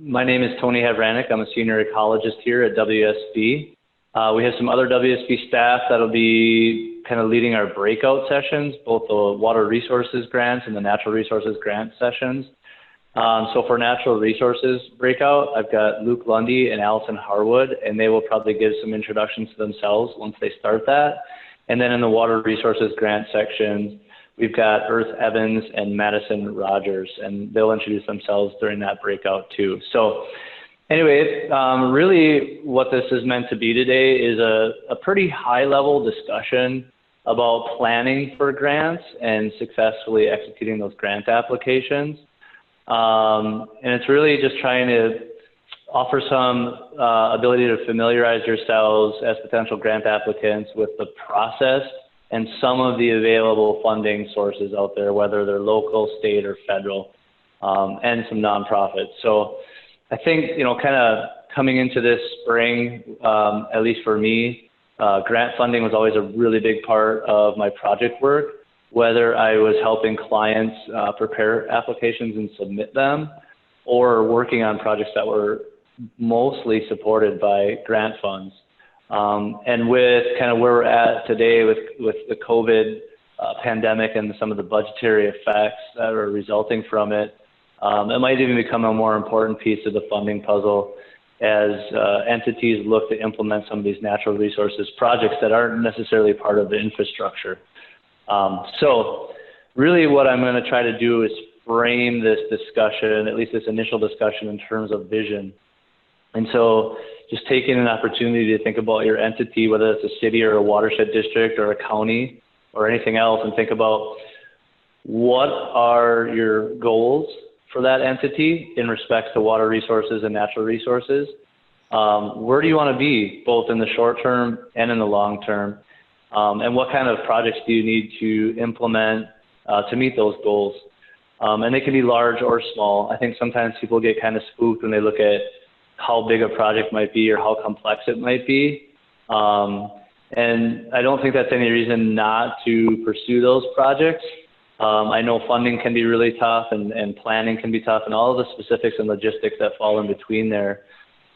My name is Tony Havranek. I'm a senior ecologist here at WSB. We have some other WSB staff that'll be kind of leading our breakout sessions, both the water resources grants and the natural resources grant sessions. So for natural resources breakout, I've got Luke Lundy and Allison Harwood, and they will probably give some introductions to themselves once they start that. And then in the water resources grant section, we've got Earth Evans and Madison Rogers, and they'll introduce themselves during that breakout too. So anyway, really what this is meant to be today is a pretty high-level discussion about planning for grants and successfully executing those grant applications. And it's really just trying to offer some ability to familiarize yourselves as potential grant applicants with the process and some of the available funding sources out there, whether they're local, state, or federal, and some nonprofits. So I think, kind of coming into this spring, at least for me, grant funding was always a really big part of my project work, whether I was helping clients prepare applications and submit them, or working on projects that were mostly supported by grant funds. And with kind of where we're at today with the COVID pandemic and some of the budgetary effects that are resulting from it, it might even become a more important piece of the funding puzzle as entities look to implement some of these natural resources projects that aren't necessarily part of the infrastructure. So really what I'm going to try to do is frame this discussion, at least this initial discussion, in terms of vision. And so just taking an opportunity to think about your entity, whether it's a city or a watershed district or a county or anything else, and think about what are your goals for that entity in respect to water resources and natural resources. Where do you want to be, both in the short term and in the long term? And what kind of projects do you need to implement to meet those goals? And they can be large or small. I think sometimes people get kind of spooked when they look at how big a project might be or how complex it might be. And I don't think that's any reason not to pursue those projects. I know funding can be really tough and planning can be tough and all of the specifics and logistics that fall in between there.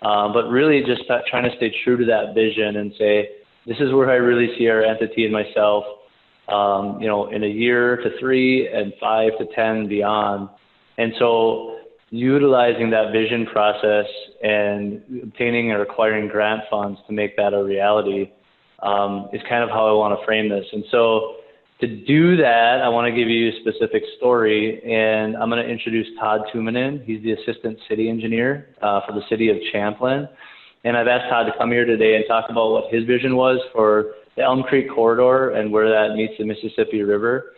But really just trying to stay true to that vision and say, this is where I really see our entity and myself, in a year to 3 and 5 to 10 beyond. And so utilizing that vision process and obtaining or acquiring grant funds to make that a reality is kind of how I want to frame this. And so to do that, I want to give you a specific story, and I'm going to introduce Todd Tuominen. He's the Assistant City Engineer for the City of Champlin. And I've asked Todd to come here today and talk about what his vision was for the Elm Creek corridor and where that meets the Mississippi River.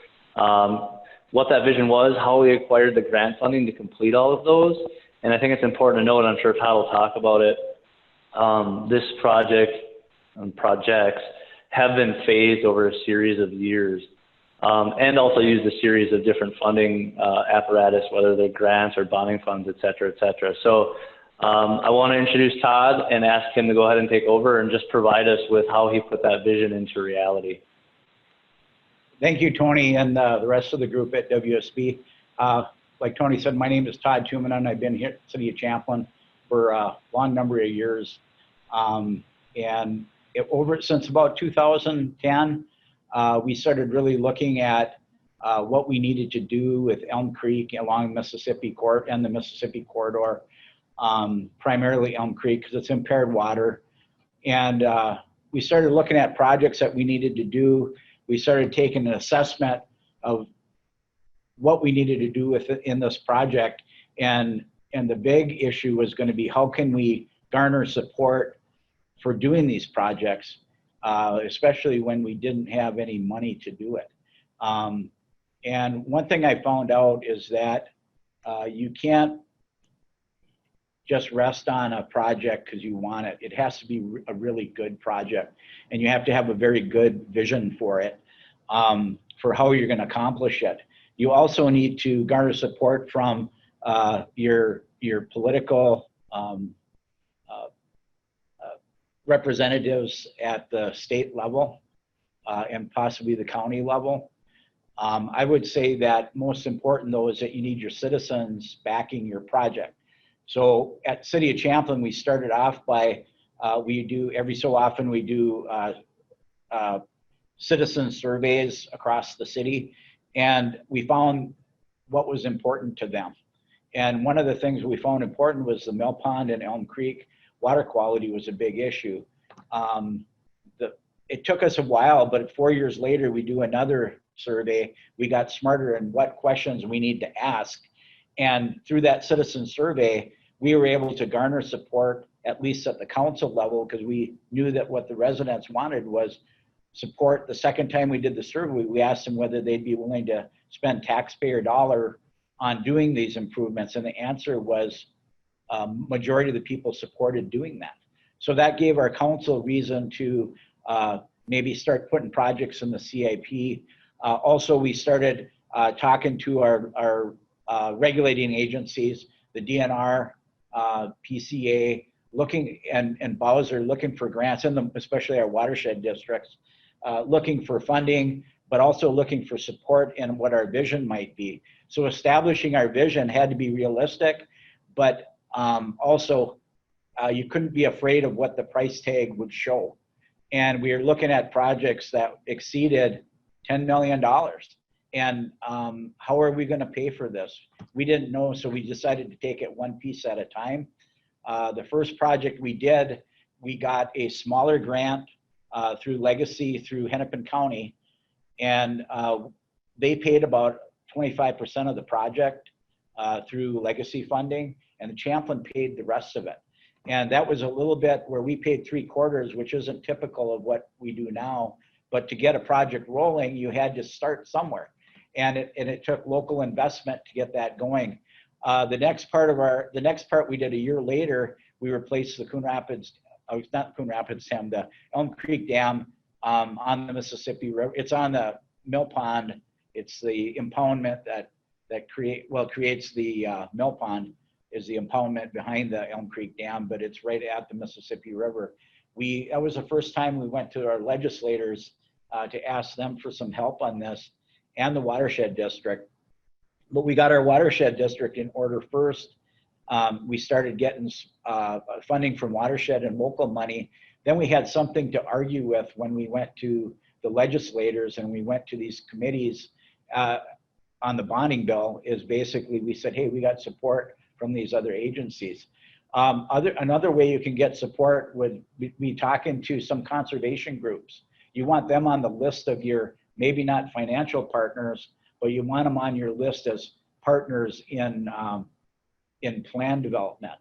What that vision was, how we acquired the grant funding to complete all of those. And I think it's important to note, I'm sure Todd will talk about it, this project and projects have been phased over a series of years and also used a series of different funding apparatus, whether they're grants or bonding funds, et cetera, et cetera. So I want to introduce Todd and ask him to go ahead and take over and just provide us with how he put that vision into reality. Thank you, Tony, and the rest of the group at WSB. Like Tony said, my name is Todd Tuominen. I've been here at the City of Champlin for a long number of years. Since about 2010, we started really looking at what we needed to do with Elm Creek along Mississippi and the Mississippi corridor, primarily Elm Creek because it's impaired water. And we started looking at projects that we needed to do. We started taking an assessment of what we needed to do in this project. And the big issue was going to be, how can we garner support for doing these projects, especially when we didn't have any money to do it. And one thing I found out is that you can't just rest on a project because you want it. It has to be a really good project, and you have to have a very good vision for it, for how you're going to accomplish it. You also need to garner support from your political representatives at the state level and possibly the county level. I would say that most important though is that you need your citizens backing your project. So at City of Champlin, we started off by, we do, every so often we do citizen surveys across the city, and we found what was important to them. And one of the things we found important was the Mill Pond and Elm Creek water quality was a big issue. It took us a while, but 4 years later, we do another survey. We got smarter in what questions we need to ask. And through that citizen survey, we were able to garner support, at least at the council level, because we knew that what the residents wanted was support. The second time we did the survey, we asked them whether they'd be willing to spend taxpayer dollar on doing these improvements. And the answer was majority of the people supported doing that. So that gave our council reason to maybe start putting projects in the CIP. Also, we started talking to our regulating agencies, the DNR, PCA, looking, and Bowser, looking for grants, and especially our watershed districts, looking for funding, but also looking for support in what our vision might be. So establishing our vision had to be realistic, but also you couldn't be afraid of what the price tag would show. And we were looking at projects that exceeded $10 million. And how are we going to pay for this? We didn't know, so we decided to take it one piece at a time. The first project we did, we got a smaller grant through Legacy, through Hennepin County, and they paid about 25% of the project through Legacy funding, and the Champlin paid the rest of it. And that was a little bit where we paid 3/4, which isn't typical of what we do now. But to get a project rolling, you had to start somewhere. And it took local investment to get that going. The next part we did a year later, we replaced the Coon Rapids, not Coon Rapids Dam, the Elm Creek Dam on the Mississippi River. It's on the Mill Pond. It's the impoundment that creates the Mill Pond, is the impoundment behind the Elm Creek Dam, but it's right at the Mississippi River. That was the first time we went to our legislators to ask them for some help on this, and the watershed district. But we got our watershed district in order first. We started getting funding from watershed and local money. Then we had something to argue with when we went to the legislators and we went to these committees on the bonding bill. Is basically we said, hey, we got support from these other agencies. Another way you can get support would be talking to some conservation groups. You want them on the list of your, maybe not financial partners, but you want them on your list as partners in plan development.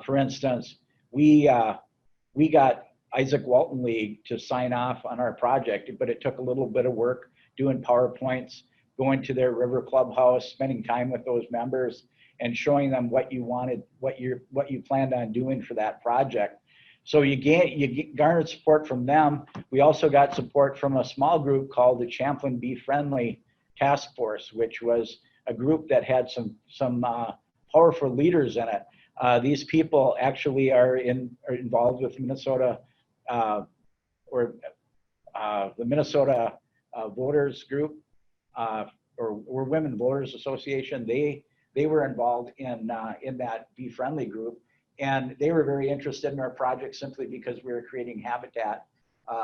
For instance, we got Isaac Walton League to sign off on our project, but it took a little bit of work doing PowerPoints, going to their river clubhouse, spending time with those members, and showing them what you wanted, what you planned on doing for that project. So you garnered support from them. We also got support from a small group called the Champlin Be Friendly Task Force, which was a group that had some powerful leaders in it. These people actually are involved with Minnesota or the Minnesota Voters Group or Women Voters Association. They were involved in that Be Friendly group, and they were very interested in our project simply because we were creating habitat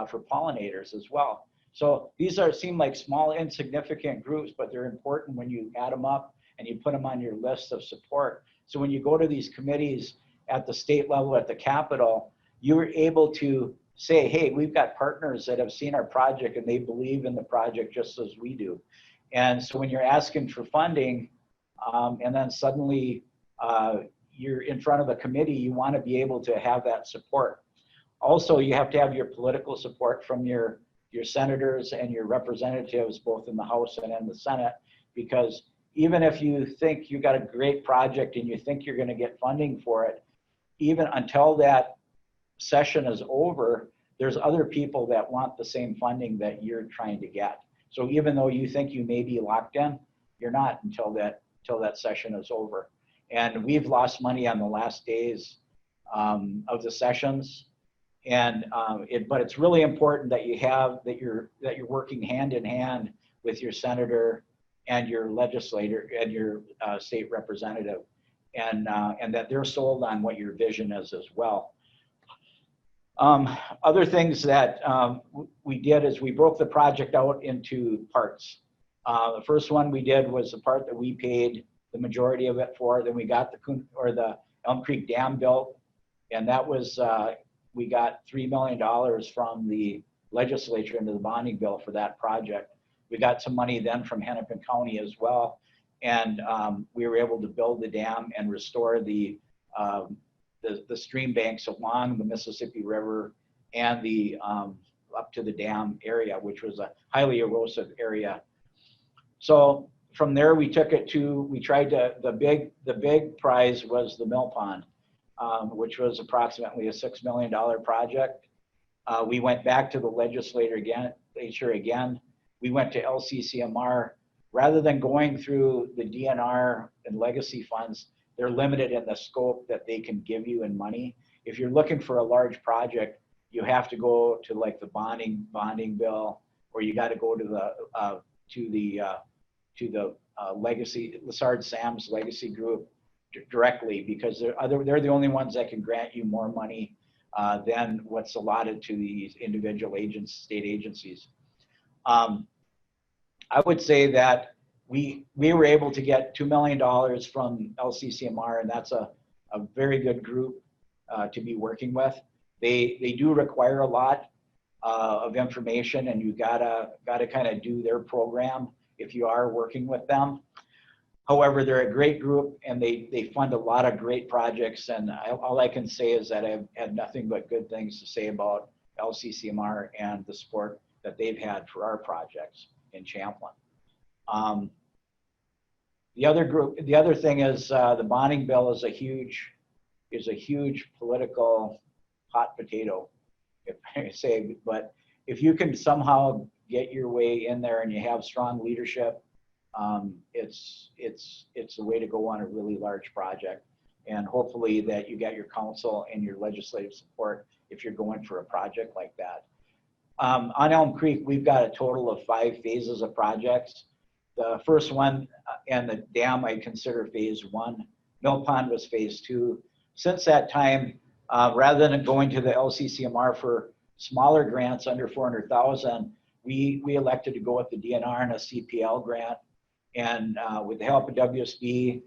for pollinators as well. So these seem like small, insignificant groups, but they're important when you add them up and you put them on your list of support. So when you go to these committees at the state level, at the Capitol, you're able to say, hey, we've got partners that have seen our project and they believe in the project just as we do. And so when you're asking for funding, and then suddenly you're in front of a committee, you want to be able to have that support. Also, you have to have your political support from your senators and your representatives, both in the House and in the Senate, because even if you think you got a great project and you think you're going to get funding for it, even until that session is over, there's other people that want the same funding that you're trying to get. So even though you think you may be locked in, you're not until that session is over. And we've lost money on the last days of the sessions. And but it's really important that you're working hand in hand with your senator and your legislator and your state representative. and that they're sold on what your vision is as well. Other things that we did is we broke the project out into parts. The first one we did was the part that we paid the majority of it for. Then we got the Elm Creek Dam built, and that was we got $3 million from the legislature into the bonding bill for that project. We got some money then from Hennepin County as well, and we were able to build the dam and restore the stream banks along the Mississippi River and the up to the dam area, which was a highly erosive area. So from there, we took it to, we tried to, the big prize was the mill pond, which was approximately a $6 million project. We went back to the legislature again. We went to LCCMR. Rather than going through the DNR and legacy funds, they're limited in the scope that they can give you in money. If you're looking for a large project, you have to go to like the bonding bill, or you got to go to the legacy, Lessard Sam's legacy group directly, because they're the only ones that can grant you more money than what's allotted to these individual state agencies. I would say that we were able to get $2 million from LCCMR, and that's a very good group to be working with. They do require a lot of information, and you gotta kind of do their program if you are working with them. However, they're a great group, and they fund a lot of great projects, and all I can say is that I've had nothing but good things to say about LCCMR and the support that they've had for our projects in Champlin. The other thing is the bonding bill is a huge political hot potato, if I say, but if you can somehow get your way in there and you have strong leadership, it's the way to go on a really large project. And hopefully that you get your council and your legislative support if you're going for a project like that. On Elm Creek, we've got a total of 5 phases of projects. The first one and the dam I consider phase 1. Mill Pond was phase 2. Since that time, rather than going to the LCCMR for smaller grants under $400,000, we elected to go with the DNR and a CPL grant. And with the help of WSB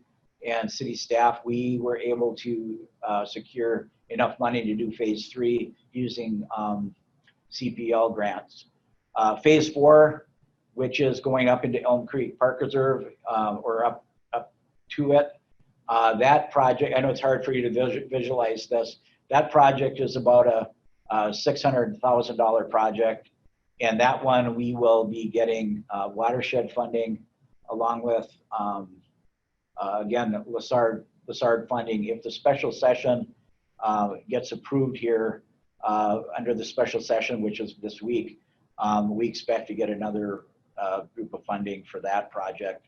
and city staff, we were able to secure enough money to do phase 3 using CPL grants. Phase 4, which is going up into Elm Creek Park Reserve or up to it. That project, I know it's hard for you to visualize this. That project is about a $600,000 project. And that one we will be getting watershed funding along with, again, Lessard funding. If the special session gets approved here under the special session, which is this week, we expect to get another group of funding for that project.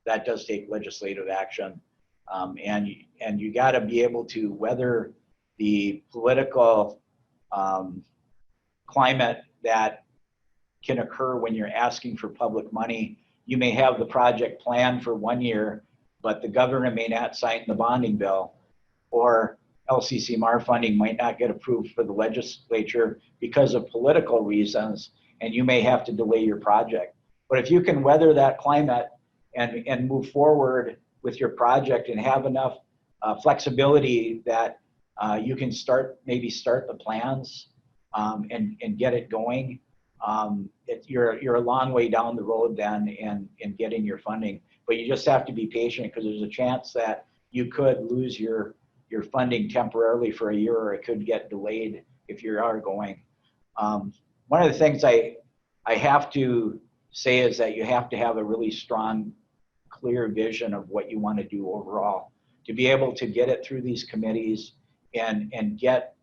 That does take legislative action. And you got to be able to weather the political climate that can occur when you're asking for public money. You may have the project planned for 1 year, but the governor may not sign the bonding bill, or LCCMR funding might not get approved for the legislature because of political reasons, and you may have to delay your project. But if you can weather that climate and move forward with your project and have enough flexibility that you can maybe start the plans and get it going, you're a long way down the road then in getting your funding. But you just have to be patient, because there's a chance that you could lose your funding temporarily for a year, or it could get delayed if you are going. One of the things I have to say is that you have to have a really strong, clear vision of what you want to do overall to be able to get it through these committees and get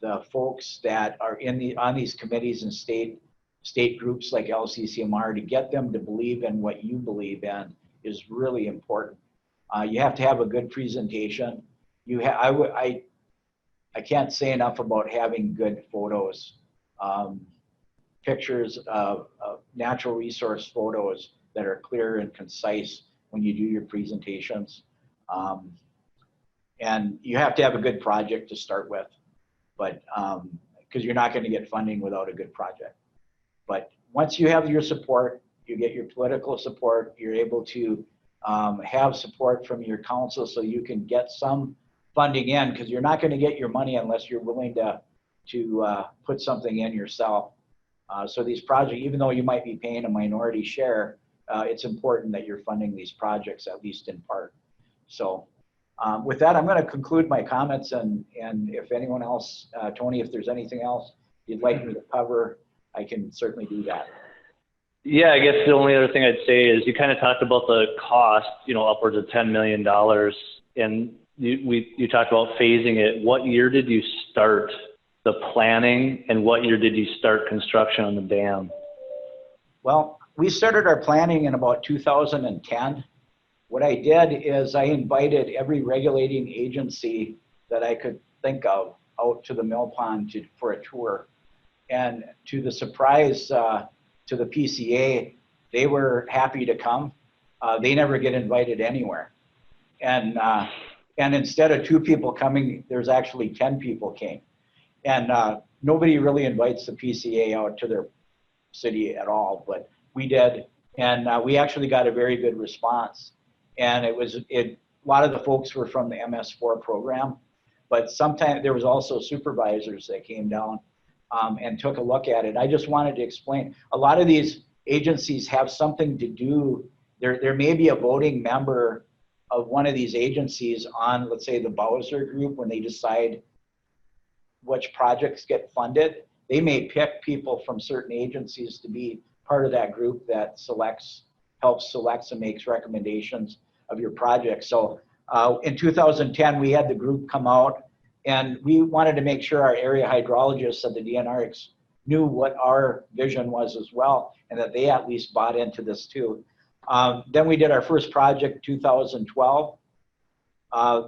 the folks that are on these committees and state groups like LCCMR, to get them to believe in what you believe in is really important. You have to have a good presentation. I can't say enough about having good photos, pictures of natural resource photos that are clear and concise when you do your presentations. And you have to have a good project to start with, but because you're not going to get funding without a good project. But once you have your support, you get your political support, you're able to have support from your council so you can get some funding in, because you're not going to get your money unless you're willing to put something in yourself. So these projects, even though you might be paying a minority share, it's important that you're funding these projects, at least in part. So with that, I'm going to conclude my comments, and if anyone else, Tony, if there's anything else you'd like me to cover, I can certainly do that. Yeah, I guess the only other thing I'd say is you kind of talked about the cost, you know, upwards of $10 million, and you talked about phasing it. What year did you start the planning, and what year did you start construction on the dam? Well, we started our planning in about 2010. What I did is I invited every regulating agency that I could think of out to the mill pond for a tour. And to the surprise to the PCA, they were happy to come. They never get invited anywhere. And instead of 2 people coming, there's actually 10 people came. And nobody really invites the PCA out to their city at all, but we did. And we actually got a very good response. And a lot of the folks were from the MS4 program, but sometimes there was also supervisors that came down and took a look at it. I just wanted to explain, a lot of these agencies have something to do. There may be a voting member of one of these agencies on, let's say, the Bowser group when they decide which projects get funded. They may pick people from certain agencies to be part of that group that helps selects and makes recommendations of your project. So in 2010, we had the group come out, and we wanted to make sure our area hydrologists at the DNR knew what our vision was as well, and that they at least bought into this too. Then we did our first project 2012.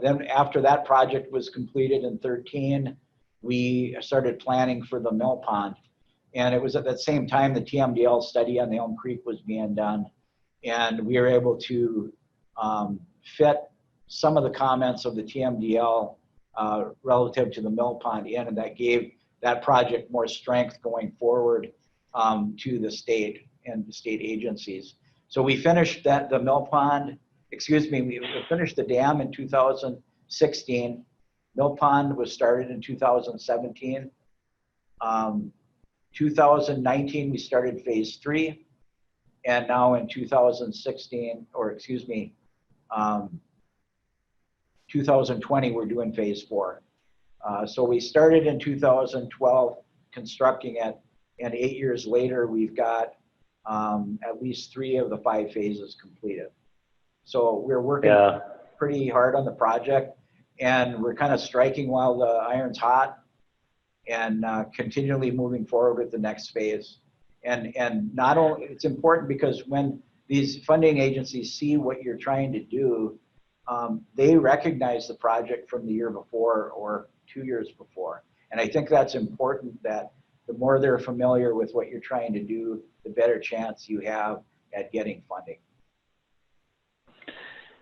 Then after that project was completed in 13, we started planning for the mill pond. And it was at that same time the TMDL study on the Elm Creek was being done. And we were able to fit some of the comments of the TMDL relative to the mill pond in, and that gave that project more strength going forward to the state and the state agencies. So we finished the mill pond, we finished the dam in 2016. Mill pond was started in 2017. 2019, we started phase 3. And now in 2020, we're doing phase 4. So we started in 2012 constructing it, and 8 years later, we've got at least 3 of the 5 phases completed. So we're working pretty hard on the project, and we're kind of striking while the iron's hot, and continually moving forward with the next phase. And not only, it's important because when these funding agencies see what you're trying to do, they recognize the project from the year before or 2 years before. And I think that's important, that the more they're familiar with what you're trying to do, the better chance you have at getting funding.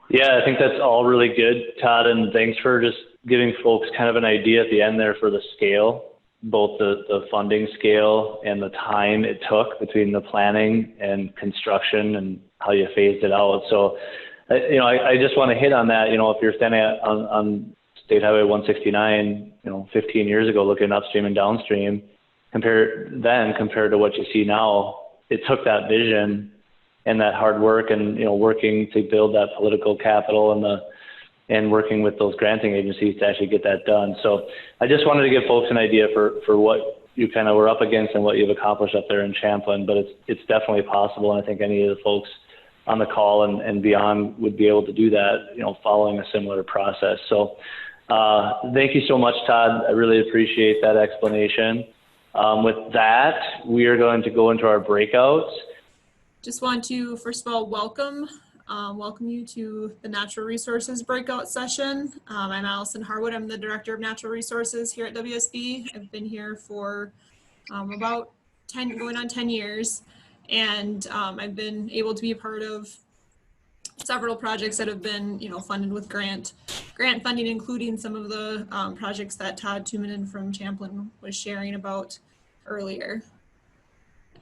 Yeah, I think that's all really good, Todd, and thanks for just giving folks kind of an idea at the end there for the scale, both the funding scale and the time it took between the planning and construction and how you phased it out. So, I just want to hit on that. If you're standing on State Highway 169, 15 years ago, looking upstream and downstream, compared to what you see now, it took that vision and that hard work and, working to build that political capital and working with those granting agencies to actually get that done. So I just wanted to give folks an idea for what you kind of were up against and what you've accomplished up there in Champlin, but it's definitely possible. And I think any of the folks on the call and beyond would be able to do that, following a similar process. So thank you so much, Todd. I really appreciate that explanation. With that, we are going to go into our breakouts. Just want to, first of all, welcome you to the Natural Resources breakout session. I'm Allison Harwood. I'm the Director of Natural Resources here at WSB. I've been here for about 10, going on 10 years. And I've been able to be a part of several projects that have been, funded with grant funding, including some of the projects that Todd Tuminen from Champlin was sharing about earlier.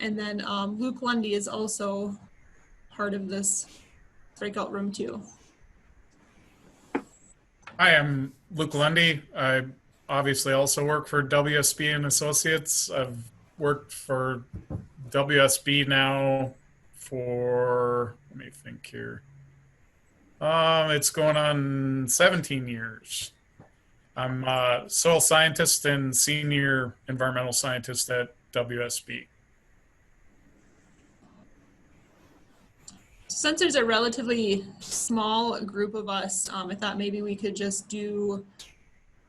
And then Luke Lundy is also part of this breakout room too. Hi, I'm Luke Lundy. I obviously also work for WSB and Associates. I've worked for WSB now for, let me think here. It's going on 17 years. I'm a soil scientist and senior environmental scientist at WSB. Since there's a relatively small group of us, I thought maybe we could just do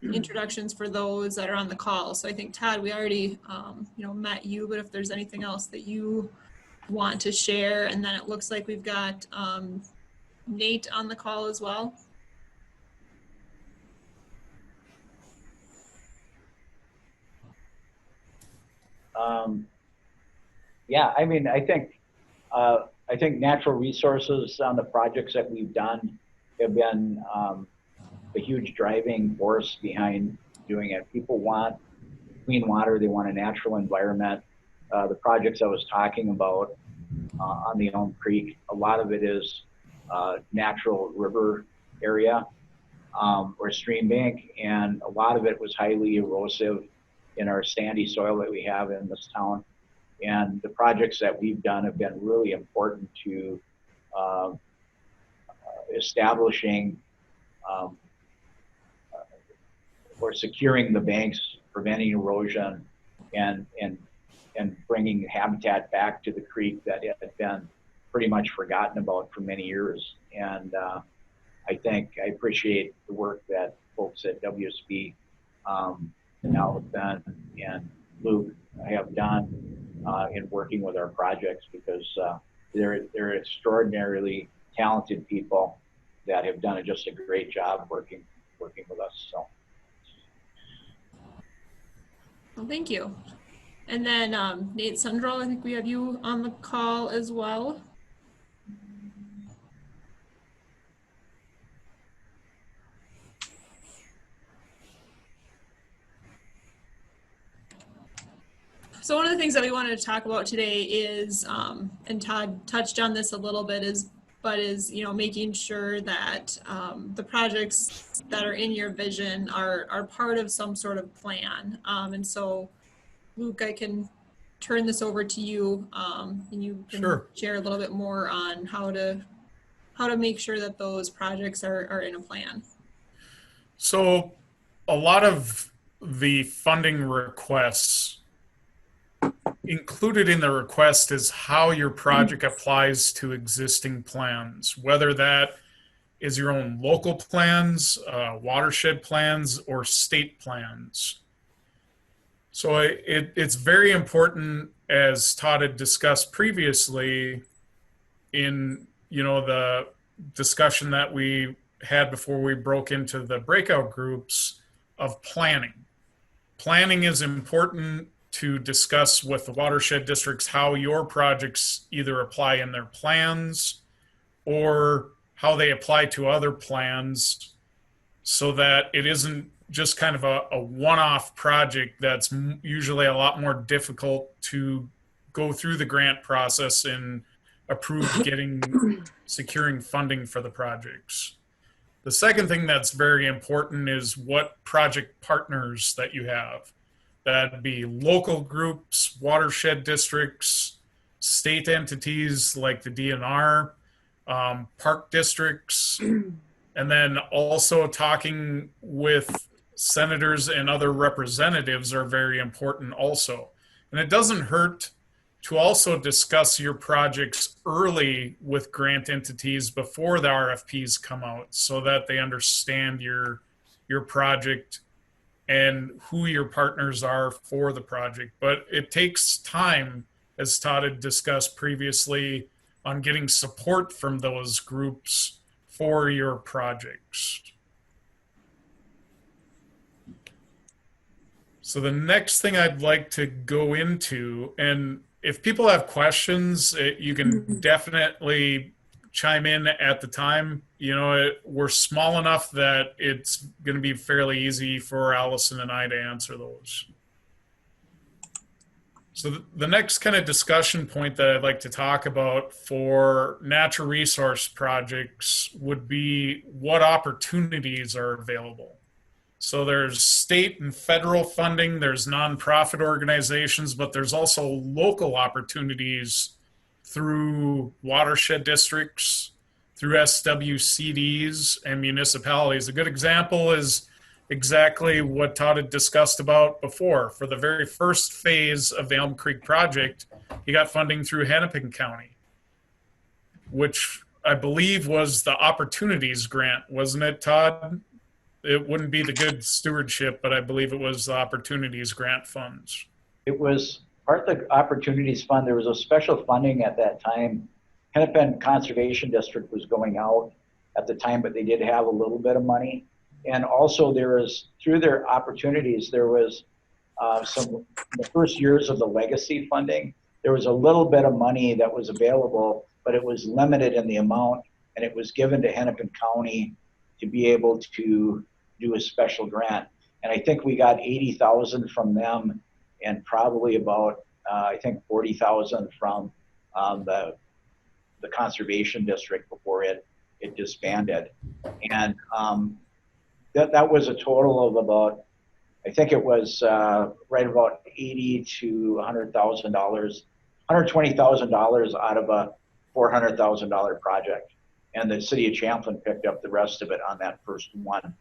introductions for those that are on the call. So I think, Todd, we already, met you, but if there's anything else that you want to share, and then it looks like we've got Nate on the call as well. Yeah, I mean, I think natural resources on the projects that we've done have been a huge driving force behind doing it. People want clean water, they want a natural environment. The projects I was talking about on the Elm Creek, a lot of it is natural river area or stream bank, and a lot of it was highly erosive in our sandy soil that we have in this town. And the projects that we've done have been really important to establishing or securing the banks, preventing erosion, and bringing habitat back to the creek that had been pretty much forgotten about for many years. And I appreciate the work that folks at WSB and now Ben and Luke have done in working with our projects, because they're extraordinarily talented people that have done just a great job working with us. So, well, thank you. And then Nate Sundrell, I think we have you on the call as well. So one of the things that we wanted to talk about today is, and Todd touched on this a little bit, is making sure that the projects that are in your vision are part of some sort of plan. And so, Luke, I can turn this over to you, and you can share a little bit more on how to make sure that those projects are in a plan. So a lot of the funding requests, included in the request is how your project applies to existing plans, whether that is your own local plans, watershed plans, or state plans. So it's very important, as Todd had discussed previously in the discussion that we had before we broke into the breakout groups, of planning. Planning is important to discuss with the watershed districts how your projects either apply in their plans or how they apply to other plans, so that it isn't just kind of a one-off project that's usually a lot more difficult to go through the grant process and approve securing funding for the projects. The second thing that's very important is what project partners that you have. That'd be local groups, watershed districts, state entities like the DNR, park districts, and then also talking with senators and other representatives are very important also. And it doesn't hurt to also discuss your projects early with grant entities before the RFPs come out, so that they understand your project and who your partners are for the project. But it takes time, as Todd had discussed previously, on getting support from those groups for your projects. So the next thing I'd like to go into, and if people have questions, you can definitely chime in at the time. We're small enough that it's going to be fairly easy for Allison and I to answer those. So the next kind of discussion point that I'd like to talk about for natural resource projects would be what opportunities are available. So there's state and federal funding, there's nonprofit organizations, but there's also local opportunities through watershed districts, through SWCDs and municipalities. A good example is exactly what Todd had discussed about before. For the very first phase of the Elm Creek project, he got funding through Hennepin County, which I believe was the Opportunities Grant, wasn't it, Todd? It wouldn't be the Good Stewardship, but I believe it was the Opportunities Grant funds. It was part of the Opportunities Fund. There was a special funding at that time. Hennepin Conservation District was going out at the time, but they did have a little bit of money. And also there was, through their opportunities, there was the first years of the legacy funding, there was a little bit of money that was available, but it was limited in the amount, and it was given to Hennepin County to be able to do a special grant. And I think we got 80,000 from them, and probably about, I think 40,000 from the conservation district before it disbanded. And that was a total of about, I think it was right about $80,000 to $100,000, $120,000 out of a $400,000 project. And the city of Champlin picked up the rest of it on that first one.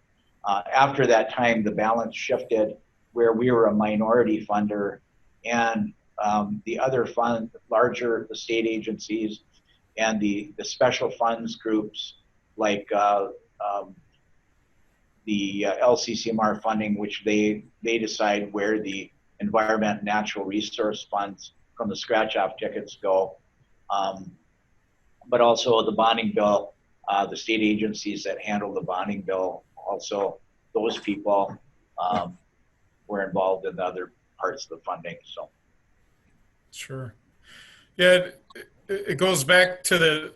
After that time, the balance shifted where we were a minority funder, and the other fund, larger, the state agencies and the special funds groups like the LCCMR funding, which they decide where the environment and natural resource funds from the scratch-off tickets go. But also the bonding bill, the state agencies that handle the bonding bill, also those people were involved in the other parts of the funding. So, sure, yeah, it goes back to the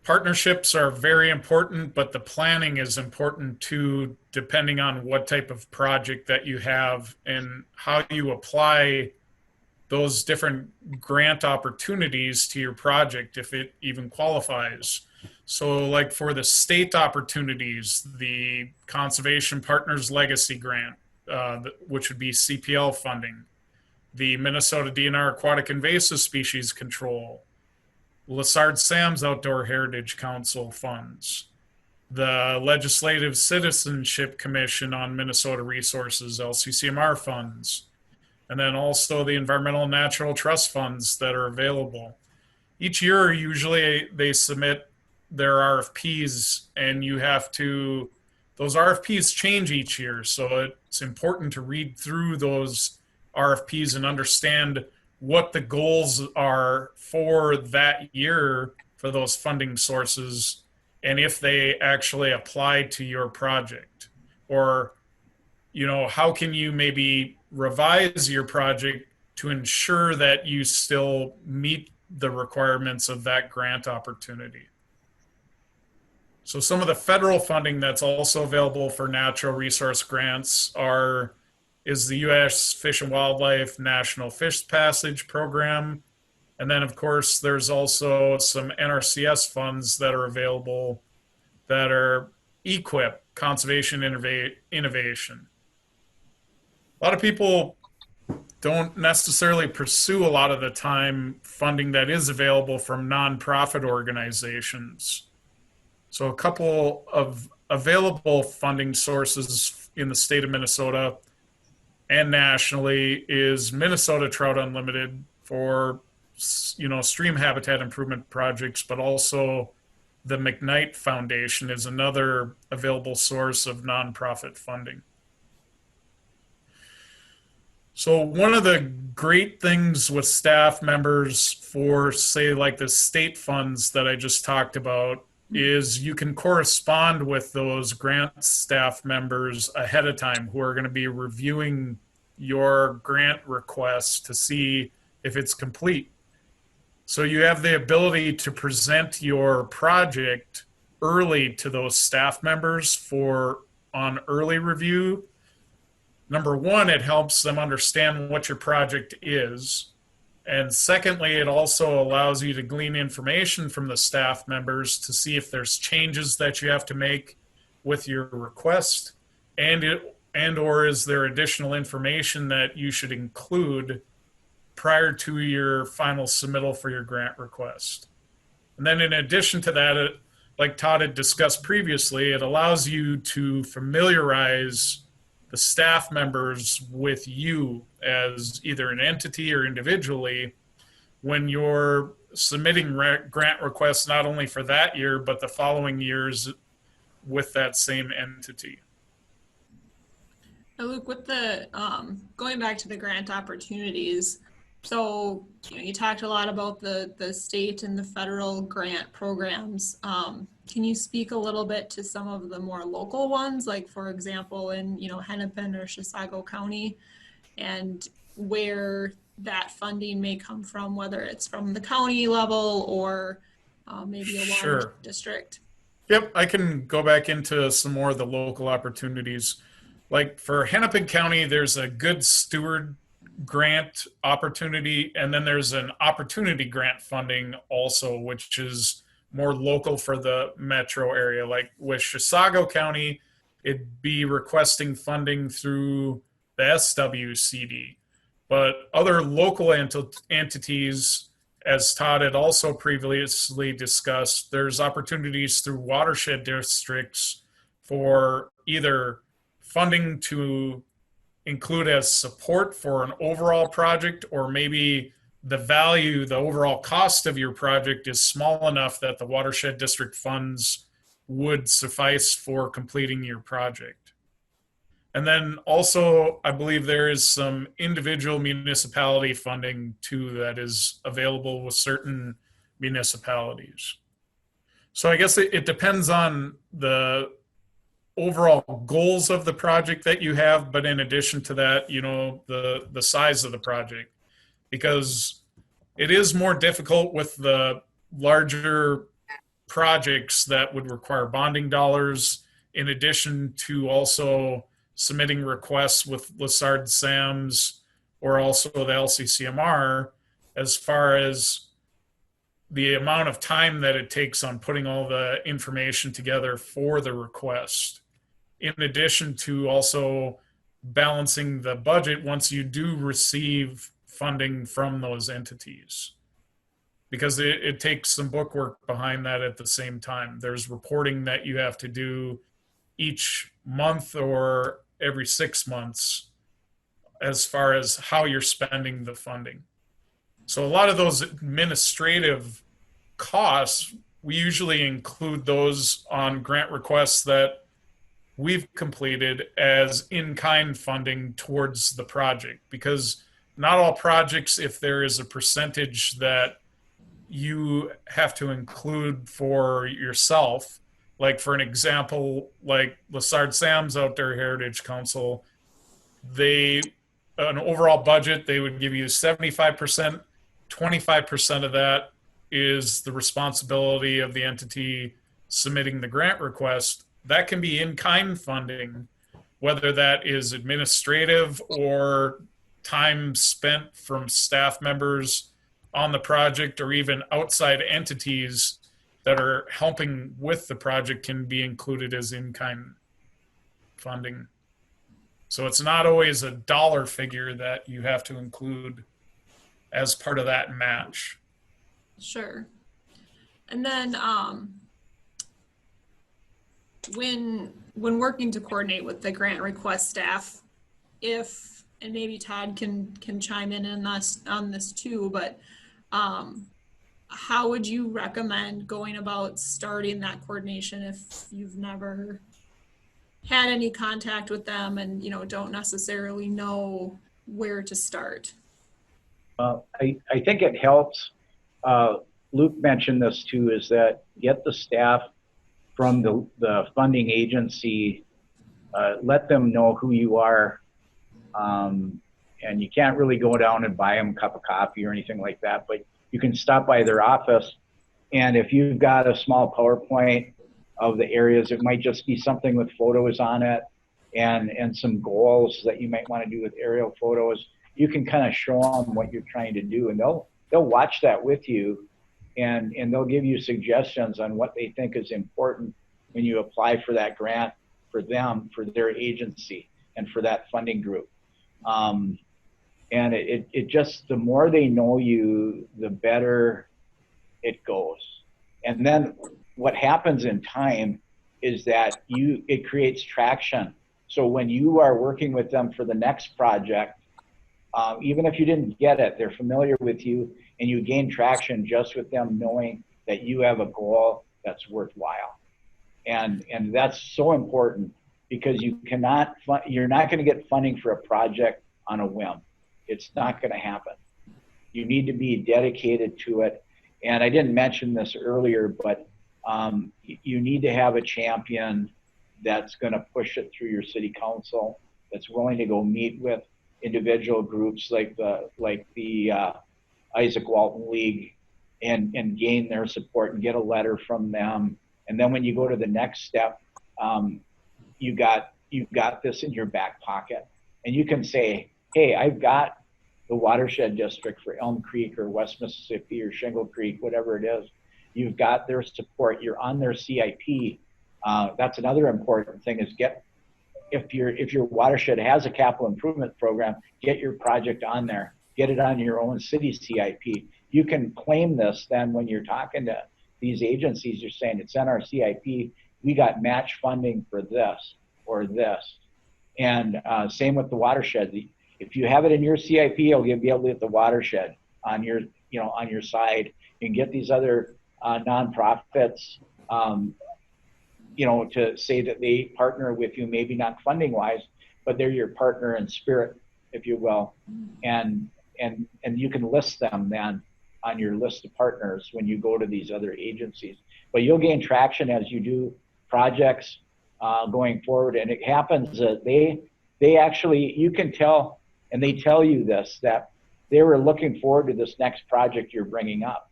partnerships are very important, but the planning is important too, depending on what type of project that you have and how you apply those different grant opportunities to your project, if it even qualifies. So like for the state opportunities, the Conservation Partners Legacy Grant, which would be CPL funding, the Minnesota DNR Aquatic Invasive Species Control, Lessard Sam's Outdoor Heritage Council funds, the Legislative Citizenship Commission on Minnesota Resources, LCCMR funds, and then also the Environmental and Natural Trust funds that are available. Each year, usually they submit their RFPs, and you have to, those RFPs change each year, so it's important to read through those RFPs and understand what the goals are for that year for those funding sources, and if they actually apply to your project. Or, how can you maybe revise your project to ensure that you still meet the requirements of that grant opportunity. So some of the federal funding that's also available for natural resource grants is the U.S. Fish and Wildlife National Fish Passage Program. And then, of course, there's also some NRCS funds that are available that are EQIP, Conservation Innovation. A lot of people don't necessarily pursue a lot of the time funding that is available from nonprofit organizations. So a couple of available funding sources in the state of Minnesota and nationally is Minnesota Trout Unlimited for, stream habitat improvement projects, but also the McKnight Foundation is another available source of nonprofit funding. So one of the great things with staff members for, say, like the state funds that I just talked about is you can correspond with those grant staff members ahead of time who are going to be reviewing your grant request to see if it's complete. So you have the ability to present your project early to those staff members for on early review. Number one, it helps them understand what your project is. And secondly, it also allows you to glean information from the staff members to see if there's changes that you have to make with your request, and or is there additional information that you should include prior to your final submittal for your grant request. And then in addition to that, like Todd had discussed previously, it allows you to familiarize the staff members with you as either an entity or individually when you're submitting grant requests, not only for that year, but the following years with that same entity. Now, Luke, with the going back to the grant opportunities, so you talked a lot about the state and the federal grant programs. Can you speak a little bit to some of the more local ones, like for example in Hennepin or Chisago County, and where that funding may come from, whether it's from the county level or maybe a water district? Yep, I can go back into some more of the local opportunities. Like for Hennepin County, there's a Good Steward grant opportunity, and then there's an opportunity grant funding also, which is more local for the metro area. Like with Chisago County, it'd be requesting funding through the SWCD. But other local entities, as Todd had also previously discussed, there's opportunities through watershed districts for either funding to include as support for an overall project, or maybe the overall cost of your project is small enough that the watershed district funds would suffice for completing your project. And then also, I believe there is some individual municipality funding too that is available with certain municipalities. So I guess it depends on the overall goals of the project that you have, but in addition to that, the size of the project, because it is more difficult with the larger projects that would require bonding dollars, in addition to also submitting requests with Lessard SAMs or also the LCCMR, as far as the amount of time that it takes on putting all the information together for the request, in addition to also balancing the budget once you do receive funding from those entities. Because it takes some bookwork behind that at the same time. There's reporting that you have to do each month or every 6 months as far as how you're spending the funding. So a lot of those administrative costs, we usually include those on grant requests that we've completed as in-kind funding towards the project, because not all projects, if there is a percentage that you have to include for yourself, like for an example, like Lessard Sam's Outdoor Heritage Council, an overall budget, they would give you 75%, 25% of that is the responsibility of the entity submitting the grant request. That can be in-kind funding, whether that is administrative or time spent from staff members on the project, or even outside entities that are helping with the project can be included as in-kind funding. So it's not always a dollar figure that you have to include as part of that match. Sure. And then when working to coordinate with the grant request staff, and maybe Todd can chime in on this too, but how would you recommend going about starting that coordination if you've never had any contact with them and don't necessarily know where to start? I think it helps. Luke mentioned this too, is that get the staff from the funding agency, let them know who you are. And you can't really go down and buy them a cup of coffee or anything like that, but you can stop by their office. And if you've got a small PowerPoint of the areas, it might just be something with photos on it and some goals that you might want to do with aerial photos. You can kind of show them what you're trying to do, and they'll watch that with you, and they'll give you suggestions on what they think is important when you apply for that grant for them, for their agency, and for that funding group. And it just, the more they know you, the better it goes. And then what happens in time is that it creates traction. So when you are working with them for the next project, even if you didn't get it, they're familiar with you, and you gain traction just with them knowing that you have a goal that's worthwhile. And that's so important, because you're not going to get funding for a project on a whim. It's not going to happen. You need to be dedicated to it. And I didn't mention this earlier, but you need to have a champion that's going to push it through your city council, that's willing to go meet with individual groups like the Isaac Walton League and gain their support and get a letter from them. And then when you go to the next step, you've got this in your back pocket, and you can say, hey, I've got the watershed district for Elm Creek or West Mississippi or Shingle Creek, whatever it is. You've got their support. You're on their CIP. That's another important thing, is if your watershed has a capital improvement program, get your project on there. Get it on your own city CIP. You can claim this then when you're talking to these agencies. You're saying, it's on our CIP. We got match funding for this or this. And same with the watershed. If you have it in your CIP, you'll be able to get the watershed on your side. You can get these other nonprofits, to say that they partner with you, maybe not funding wise, but they're your partner in spirit, if you will. And you can list them then on your list of partners when you go to these other agencies. But you'll gain traction as you do projects going forward. And it happens that they actually, you can tell, and they tell you this, that they were looking forward to this next project you're bringing up.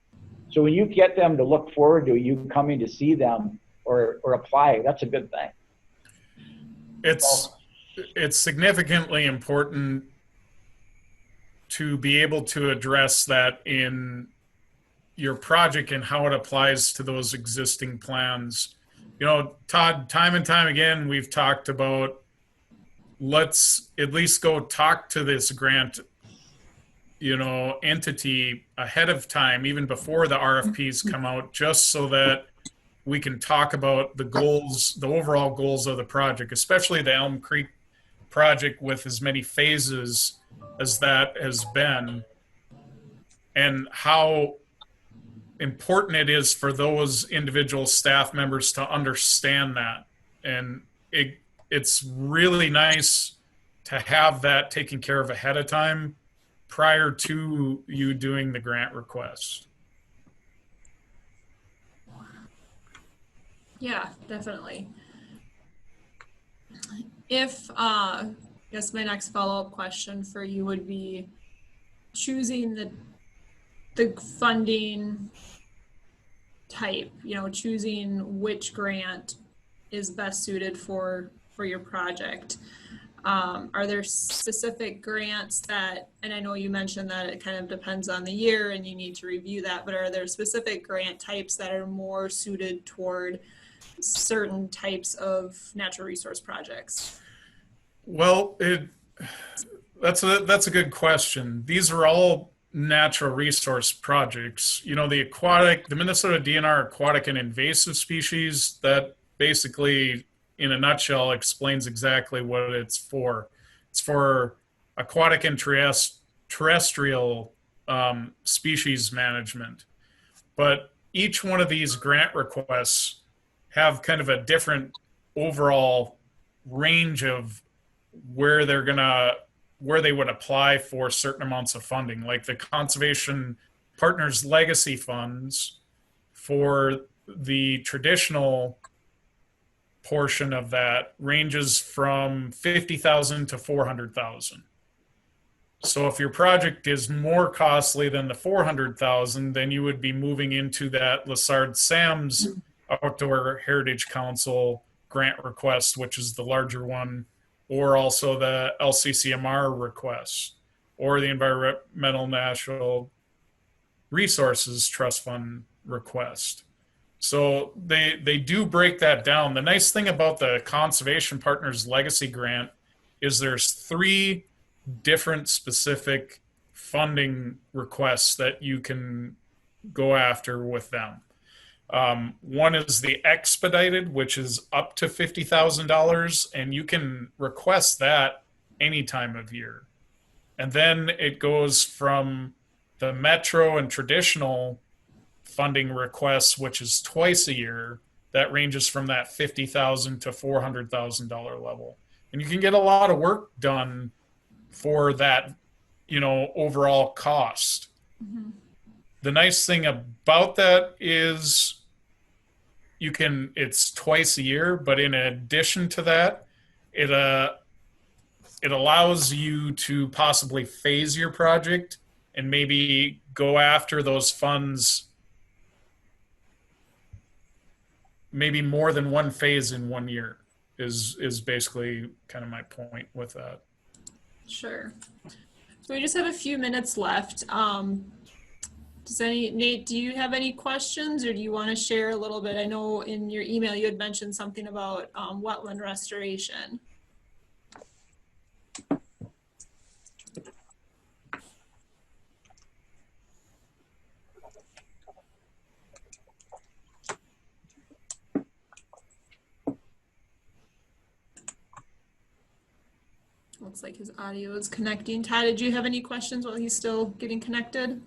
So when you get them to look forward to you coming to see them or apply, that's a good thing. It's significantly important to be able to address that in your project and how it applies to those existing plans. Todd, time and time again, we've talked about, let's at least go talk to this grant, entity ahead of time, even before the RFPs come out, just so that we can talk about the goals, the overall goals of the project, especially the Elm Creek project with as many phases as that has been, and how important it is for those individual staff members to understand that. And it's really nice to have that taken care of ahead of time prior to you doing the grant request. Yeah, definitely. If, I guess my next follow-up question for you would be choosing the funding type, choosing which grant is best suited for your project. Are there specific grants that, and I know you mentioned that it kind of depends on the year and you need to review that, but are there specific grant types that are more suited toward certain types of natural resource projects? Well, that's a good question. These are all natural resource projects. The Minnesota DNR aquatic and invasive species, that basically, in a nutshell, explains exactly what it's for. It's for aquatic and terrestrial species management. But each one of these grant requests have kind of a different overall range of where they would apply for certain amounts of funding, like the Conservation Partners Legacy Funds. For the traditional portion of that ranges from $50,000 to $400,000. So if your project is more costly than the 400,000, then you would be moving into that Lessard Sam's Outdoor Heritage Council grant request, which is the larger one, or also the LCCMR request, or the Environmental Natural Resources Trust Fund request. So they do break that down. The nice thing about the Conservation Partners Legacy Grant is there's 3 different specific funding requests that you can go after with them. One is the expedited, which is up to $50,000, and you can request that any time of year. And then it goes from the Metro and traditional funding requests, which is twice a year. That ranges from that $50,000 to $400,000 level, and you can get a lot of work done for that, overall cost. Mm-hmm. The nice thing about that is it's twice a year, but in addition to that, it allows you to possibly phase your project and maybe go after those funds, maybe more than one phase in 1 year is basically kind of my point with that. Sure. So we just have a few minutes left. Nate, do you have any questions, or do you want to share a little bit? I know in your email you had mentioned something about wetland restoration. Looks like his audio is connecting. Todd, did you have any questions while he's still getting connected?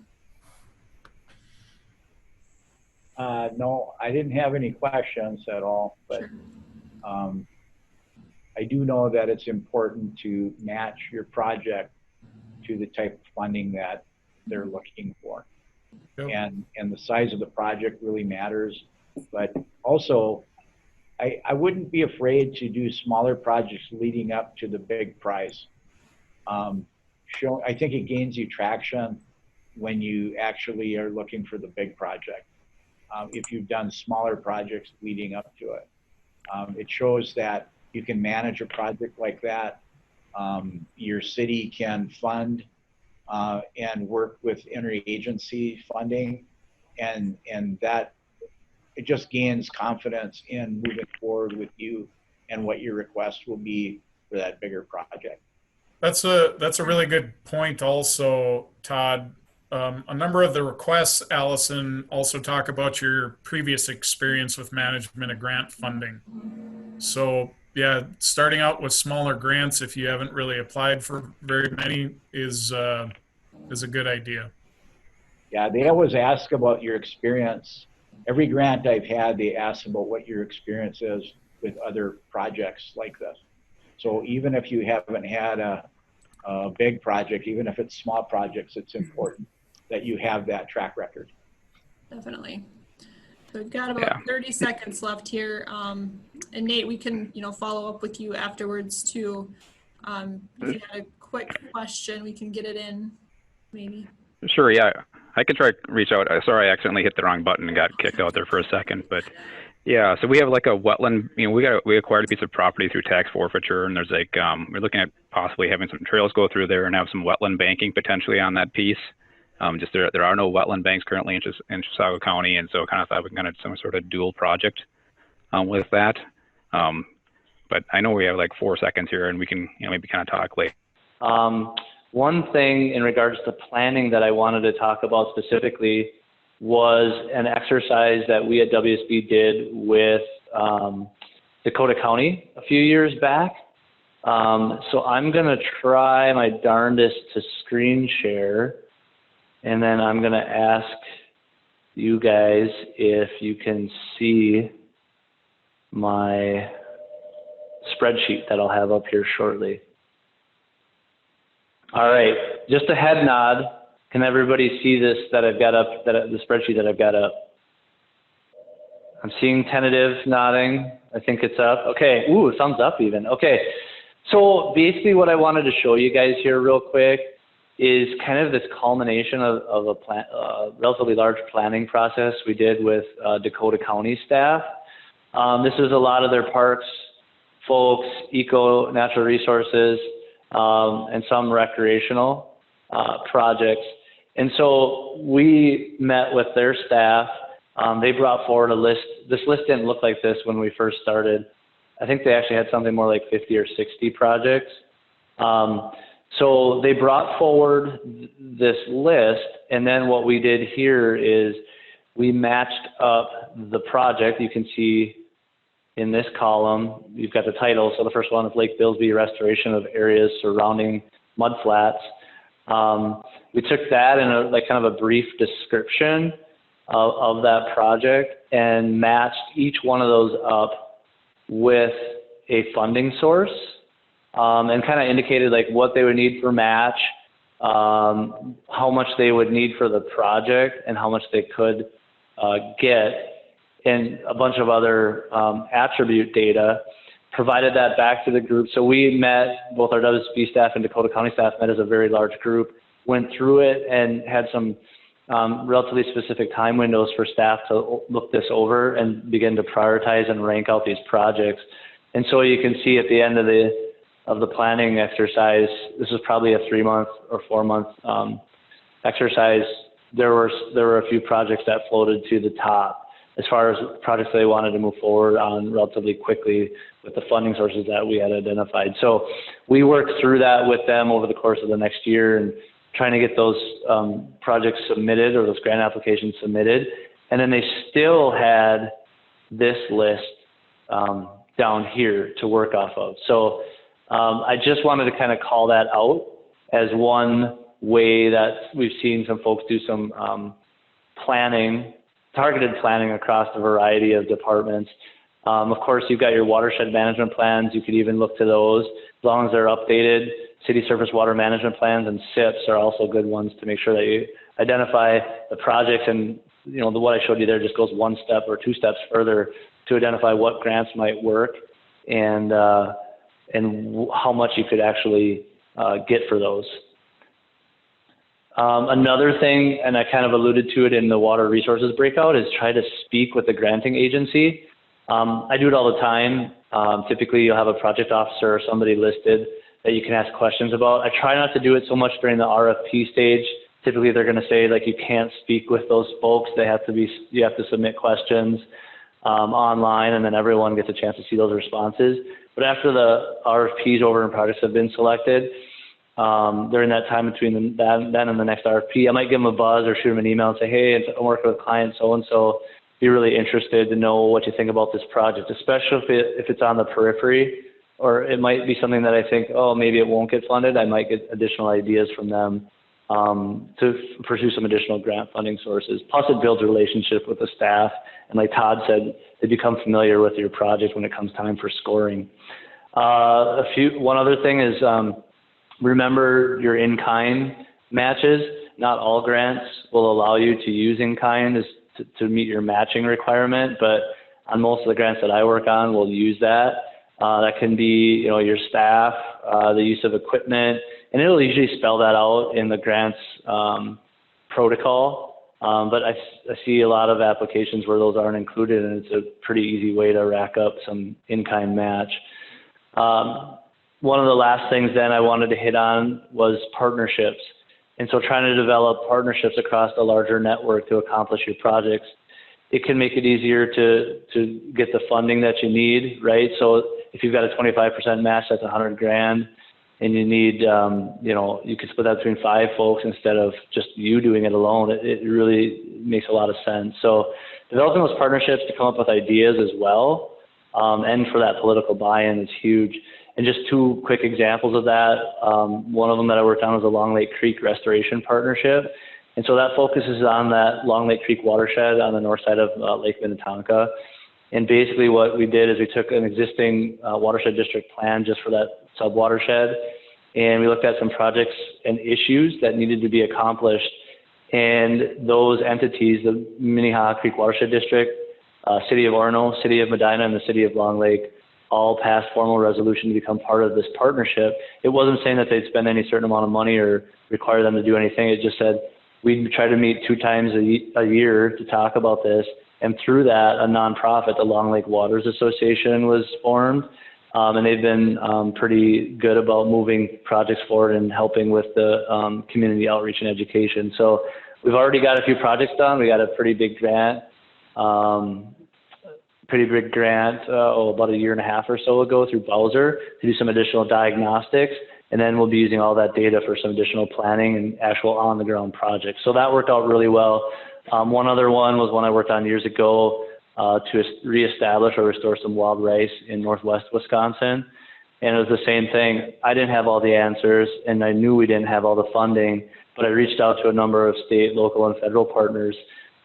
No, I didn't have any questions at all, but Sure. I do know that it's important to match your project to the type of funding that they're looking for. Yep. And the size of the project really matters, but also I wouldn't be afraid to do smaller projects leading up to the big prize. I think it gains you traction when you actually are looking for the big project. If you've done smaller projects leading up to it, it shows that you can manage a project like that. Your city can fund and work with interagency funding, and that it just gains confidence in moving forward with you and what your request will be for that bigger project. That's a really good point also, Todd. A number of the requests, Allison, also talk about your previous experience with management of grant funding. So yeah, starting out with smaller grants, if you haven't really applied for very many, is a good idea. Yeah, they always ask about your experience. Every grant I've had, they ask about what your experience is with other projects like this. So even if you haven't had a big project, even if it's small projects, it's important that you have that track record. Definitely. So we've got about 30 seconds left here. And Nate, we can, follow up with you afterwards too. If you had a quick question, we can get it in maybe. Sure, yeah. I could try to reach out. Sorry, I accidentally hit the wrong button and got kicked out there for a second. But yeah, so we have like a wetland, we acquired a piece of property through tax forfeiture, and there's like, we're looking at possibly having some trails go through there and have some wetland banking potentially on that piece. Just there are no wetland banks currently in Chisago County, and so kind of thought we can kind of some sort of dual project with that. But I know we have like 4 seconds here, and we can maybe kind of talk later. One thing in regards to planning that I wanted to talk about specifically was an exercise that we at WSB did with Dakota County a few years back. So I'm going to try my darndest to screen share, and then I'm going to ask you guys if you can see my spreadsheet that I'll have up here shortly. All right, just a head nod. Can everybody see this that I've got up, the spreadsheet that I've got up? I'm seeing tentative nodding. I think it's up. Okay, ooh, thumbs up even. Okay, so basically what I wanted to show you guys here real quick is kind of this culmination of a relatively large planning process we did with Dakota County staff. This is a lot of their parks folks, eco, natural resources, and some recreational projects. And so we met with their staff. They brought forward a list. This list didn't look like this when we first started. I think they actually had something more like 50 or 60 projects. So they brought forward this list, and then what we did here is we matched up the project. You can see in this column, you've got the title. So the first one is Lake Billsby Restoration of Areas Surrounding Mudflats. We took that in like kind of a brief description of that project and matched each one of those up with a funding source. And kind of indicated like what they would need for match, how much they would need for the project, and how much they could get, and a bunch of other attribute data. Provided that back to the group. So we met, both our WSB staff and Dakota County staff met as a very large group, went through it and had some relatively specific time windows for staff to look this over and begin to prioritize and rank out these projects. And so you can see at the end of the planning exercise, this is probably a 3-month or 4-month exercise. There were a few projects that floated to the top as far as projects they wanted to move forward on relatively quickly with the funding sources that we had identified. So we worked through that with them over the course of the next year and trying to get those projects submitted, or those grant applications submitted. And then they still had this list down here to work off of. So I just wanted to kind of call that out as one way that we've seen some folks do some planning, targeted planning across a variety of departments. Of course, you've got your watershed management plans. You could even look to those as long as they're updated. City surface water management plans and SIPs are also good ones to make sure that you identify the projects. And what I showed you there just goes one step or 2 steps further to identify what grants might work and how much you could actually get for those. Another thing, and I kind of alluded to it in the water resources breakout, is try to speak with the granting agency. I do it all the time. Typically, you'll have a project officer or somebody listed that you can ask questions about. I try not to do it so much during the RFP stage. Typically, they're going to say like you can't speak with those folks. You have to submit questions online, and then everyone gets a chance to see those responses. But after the RFPs over and projects have been selected, during that time between then and the next RFP, I might give them a buzz or shoot them an email and say, hey, I'm working with client so-and-so. Be really interested to know what you think about this project, especially if it's on the periphery, or it might be something that I think, oh, maybe it won't get funded. I might get additional ideas from them to pursue some additional grant funding sources. Plus, it builds a relationship with the staff. And like Todd said, they become familiar with your project when it comes time for scoring. One other thing is remember your in-kind matches. Not all grants will allow you to use in-kind to meet your matching requirement, but on most of the grants that I work on, we'll use that. That can be, your staff, the use of equipment, and it'll usually spell that out in the grants protocol. But I see a lot of applications where those aren't included, and it's a pretty easy way to rack up some in-kind match. One of the last things then I wanted to hit on was partnerships. And so trying to develop partnerships across a larger network to accomplish your projects, it can make it easier to get the funding that you need, right? So if you've got a 25% match, that's $100,000, and you need, you could split that between 5 folks instead of just you doing it alone. It really makes a lot of sense. So developing those partnerships to come up with ideas as well, and for that political buy-in is huge. And just 2 quick examples of that. One of them that I worked on was a Long Lake Creek Restoration Partnership. And so that focuses on that Long Lake Creek watershed on the north side of Lake Minnetonka. And basically what we did is we took an existing watershed district plan just for that sub-watershed, and we looked at some projects and issues that needed to be accomplished. And those entities, the Minnehaha Creek Watershed District, City of Orono, City of Medina, and the City of Long Lake, all passed formal resolution to become part of this partnership. It wasn't saying that they'd spend any certain amount of money or require them to do anything. It just said we'd try to meet 2 times a year to talk about this. And through that, a nonprofit, the Long Lake Waters Association, was formed. And they've been pretty good about moving projects forward and helping with the community outreach and education. So we've already got a few projects done. We got a pretty big grant, about a year and a half or so ago through Bowser to do some additional diagnostics. And then we'll be using all that data for some additional planning and actual on-the-ground projects. So that worked out really well. One other one was one I worked on years ago to reestablish or restore some wild rice in northwest Wisconsin. And it was the same thing. I didn't have all the answers, and I knew we didn't have all the funding, but I reached out to a number of state, local, and federal partners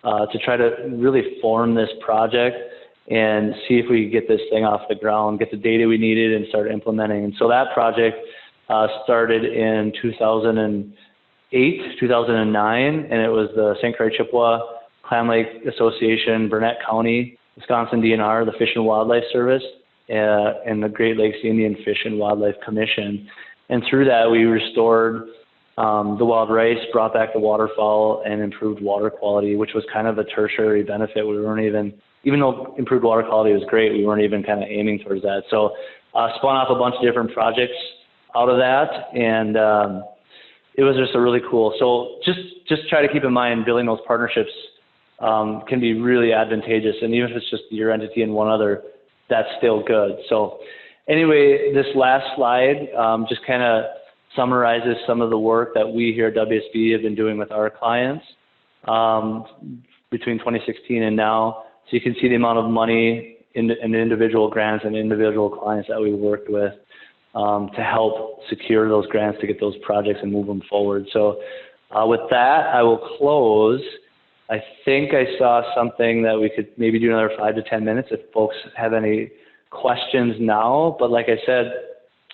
to try to really form this project and see if we could get this thing off the ground, get the data we needed, and start implementing. And so that project started in 2008, 2009, and it was the St. Croix Chippewa Clam Lake Association, Burnett County, Wisconsin DNR, the Fish and Wildlife Service, and the Great Lakes Indian Fish and Wildlife Commission. And through that, we restored the wild rice, brought back the waterfowl, and improved water quality, which was kind of a tertiary benefit. We weren't even though improved water quality was great, we weren't even kind of aiming towards that. So spun off a bunch of different projects out of that, and it was just a really cool. So just try to keep in mind building those partnerships can be really advantageous, and even if it's just your entity and one other, that's still good. So anyway, this last slide just kind of summarizes some of the work that we here at WSB have been doing with our clients between 2016 and now. So you can see the amount of money in individual grants and individual clients that we've worked with to help secure those grants to get those projects and move them forward. So with that, I will close. I think I saw something that we could maybe do another 5 to 10 minutes if folks have any questions now. But like I said,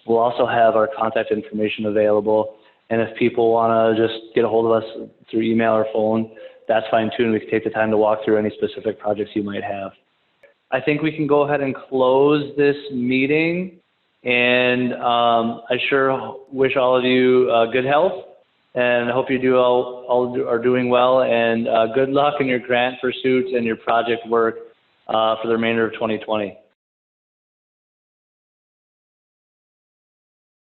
we'll also have our contact information available. And if people want to just get a hold of us through email or phone, that's fine too. And we can take the time to walk through any specific projects you might have. I think we can go ahead and close this meeting. And I sure wish all of you good health. And I hope you all are doing well, and good luck in your grant pursuits and your project work for the remainder of 2020.